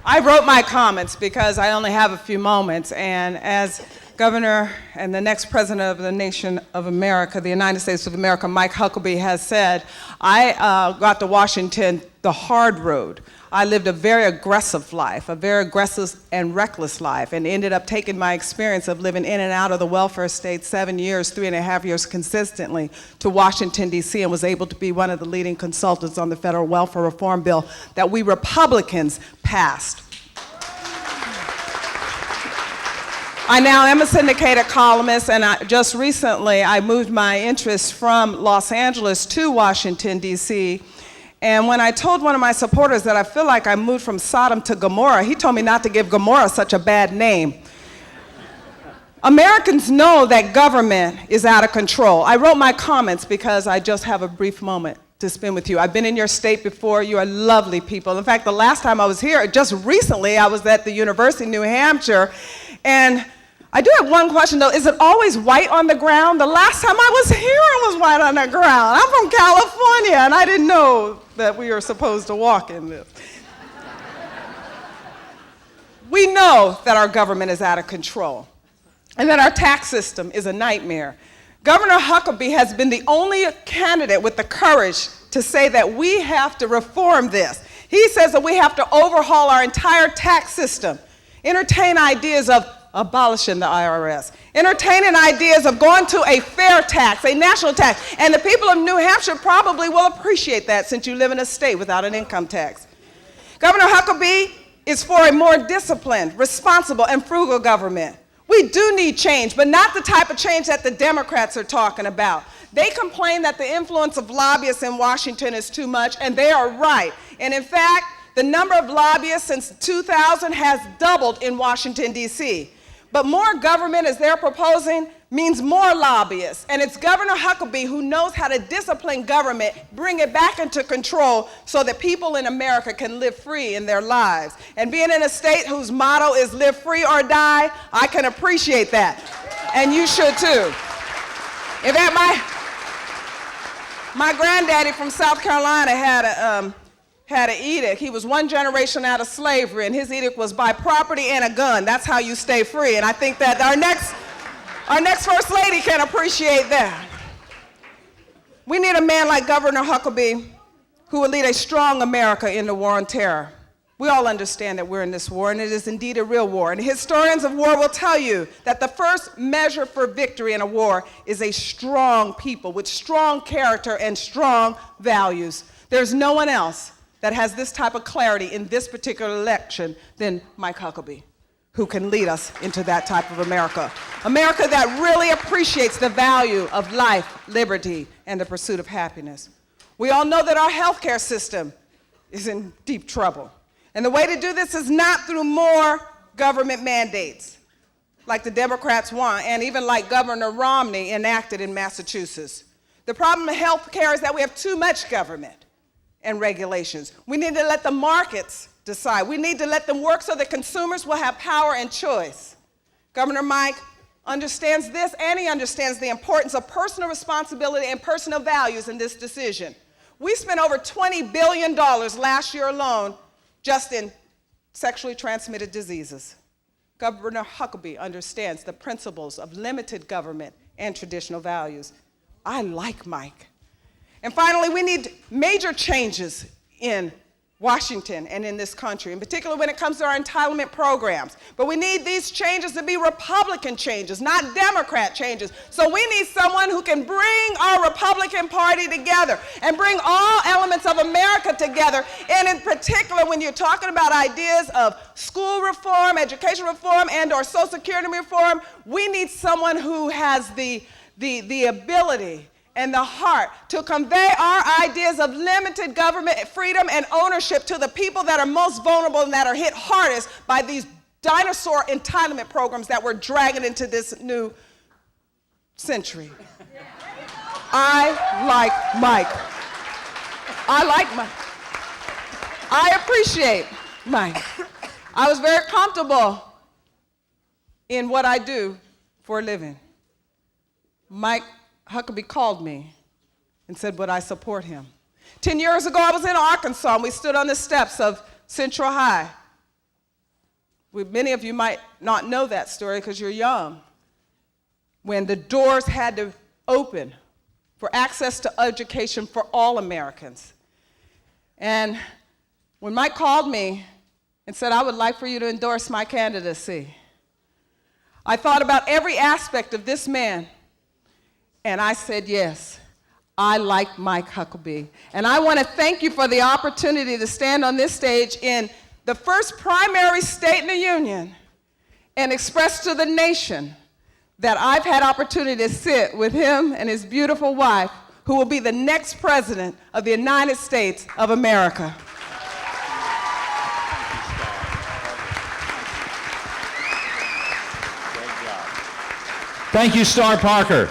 I wrote my comments because I only have a few moments, and as Governor and the next President of the nation of America, the United States of America, Mike Huckabee, has said, I got to Washington the hard road. I lived a very aggressive life, a very aggressive and reckless life, and ended up taking my experience of living in and out of the welfare state 7 years, 3.5 years consistently, to Washington, D.C., and was able to be one of the leading consultants on the federal welfare reform bill that we Republicans passed. I now am a syndicated columnist, and just recently I moved my interests from Los Angeles to Washington, D.C., and when I told one of my supporters that I feel like I moved from Sodom to Gomorrah, he told me not to give Gomorrah such a bad name. Americans know that government is out of control. I wrote my comments because I just have a brief moment to spend with you. I've been in your state before. You are lovely people. In fact, the last time I was here, just recently, I was at the University of New Hampshire, and I do have one question, though. Is it always white on the ground? The last time I was here, it was white on the ground. I'm from California, and I didn't know that we were supposed to walk in this. We know that our government is out of control and that our tax system is a nightmare. Governor Huckabee has been the only candidate with the courage to say that we have to reform this. He says that we have to overhaul our entire tax system, entertain ideas of abolishing the IRS, entertaining ideas of going to a fair tax, a national tax. And the people of New Hampshire probably will appreciate that since you live in a state without an income tax. Governor Huckabee is for a more disciplined, responsible, and frugal government. We do need change, but not the type of change that the Democrats are talking about. They complain that the influence of lobbyists in Washington is too much, and they are right. And in fact, the number of lobbyists since 2000 has doubled in Washington, D.C. But more government, as they're proposing, means more lobbyists. And it's Governor Huckabee who knows how to discipline government, bring it back into control so that people in America can live free in their lives. And being in a state whose motto is live free or die, I can appreciate that. And you should too. In fact, my granddaddy from South Carolina had an edict. He was one generation out of slavery, and his edict was buy property and a gun. That's how you stay free. And I think that our next First Lady can appreciate that. We need a man like Governor Huckabee who will lead a strong America in the war on terror. We all understand that we're in this war, and it is indeed a real war. And historians of war will tell you that the first measure for victory in a war is a strong people with strong character and strong values. There's no one else that has this type of clarity in this particular election than Mike Huckabee, who can lead us into that type of America. America that really appreciates the value of life, liberty, and the pursuit of happiness. We all know that our healthcare system is in deep trouble. And the way to do this is not through more government mandates, like the Democrats want, and even like Governor Romney enacted in Massachusetts. The problem with healthcare is that we have too much government and regulations. We need to let the markets decide. We need to let them work so that consumers will have power and choice. Governor Mike understands this, and he understands the importance of personal responsibility and personal values in this decision. We spent over $20 billion last year alone just in sexually transmitted diseases. Governor Huckabee understands the principles of limited government and traditional values. I like Mike. And finally, we need major changes in Washington and in this country, in particular when it comes to our entitlement programs. But we need these changes to be Republican changes, not Democrat changes. So we need someone who can bring our Republican Party together and bring all elements of America together. And in particular, when you're talking about ideas of school reform, education reform, and/or Social Security reform, we need someone who has the ability and the heart to convey our ideas of limited government freedom and ownership to the people that are most vulnerable and that are hit hardest by these dinosaur entitlement programs that we're dragging into this new century. I like Mike. I appreciate Mike. I was very comfortable in what I do for a living. Mike Huckabee called me and said, would I support him? 10 years ago, I was in Arkansas, and we stood on the steps of Central High Many of you might not know that story because you're young, when the doors had to open for access to education for all Americans. And when Mike called me and said, I would like for you to endorse my candidacy, I thought about every aspect of this man, and I said, yes, I like Mike Huckabee. And I want to thank you for the opportunity to stand on this stage in the first primary state in the union and express to the nation that I've had opportunity to sit with him and his beautiful wife, who will be the next president of the United States of America. Thank you, Star Parker.